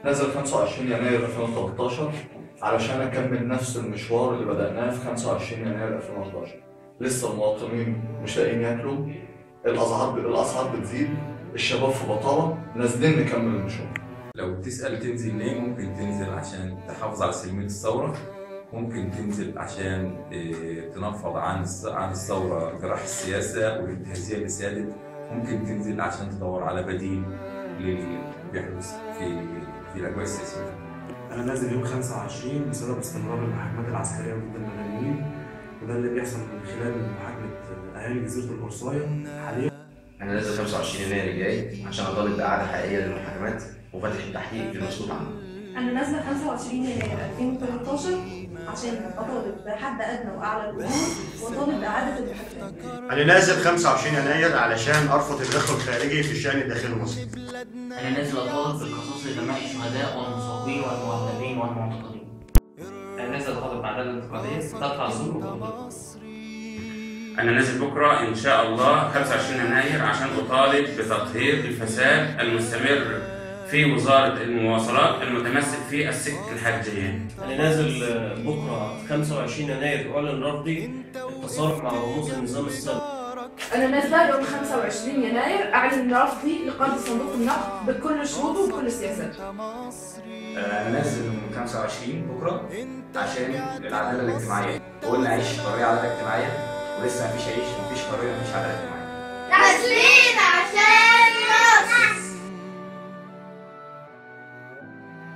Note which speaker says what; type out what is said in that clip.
Speaker 1: نازل 25 يناير 2013 علشان أكمل نفس المشوار اللي بدأناه في 25 يناير 2011. لسه المواطنين مش لاقيين ياكلوا، الأسعار بتزيد، الشباب في بطالة، نازلين نكمل المشوار.
Speaker 2: لو تسأل تنزل ليه؟ ممكن تنزل عشان تحافظ على سلمية الثورة، ممكن تنزل عشان تنفض عن الثورة جراح السياسة والانتهازية اللي سادت، ممكن تنزل عشان تدور على بديل للي بيحدث في الأجواء السياسية.
Speaker 3: أنا نازل يوم 25 بسبب استمرار المحاكمات العسكرية ضد المدنيين، وده اللي بيحصل من خلال محاكمة أهالي جزيرة القرصاية حاليا.
Speaker 4: أنا نازل 25 يناير الجاي عشان أطالب بإعادة حقيقية للمحاكمات وفتح التحقيق في المسؤول عنه.
Speaker 5: أنا نازلة 25 يناير 2013 عشان أطالب بحد أدنى وأعلى الأمور وأطالب بإعادة المحاكمات.
Speaker 6: أنا نازل 25 يناير علشان أرفض التدخل الخارجي في الشأن الداخلي مصر.
Speaker 7: أنا نازل أطالب بالقصاص لجميع الشهداء والمصابين والمعذبين والمعتقلين.
Speaker 8: أنا نازل أطالب بعدالة انتقالية تقطع الظلم والظلم.
Speaker 9: أنا نازل بكرة إن شاء الله 25 يناير عشان أطالب بتطهير الفساد المستمر في وزارة المواصلات المتمثل في السكك الحجية.
Speaker 8: أنا نازل بكرة 25 يناير أعلن رفضي التصالح مع رموز النظام السابق.
Speaker 5: أنا نازلة يوم 25 يناير أعلن رفضي لقرض صندوق النقد بكل شروطه وبكل سياساته.
Speaker 4: أنا نازل من 25 بكرة عشان العدالة الاجتماعية، وقلنا عيش حرية عدالة اجتماعية، ولسه مفيش عيش، مفيش حرية، مفيش عدالة اجتماعية.
Speaker 10: نازلين عشان مصر.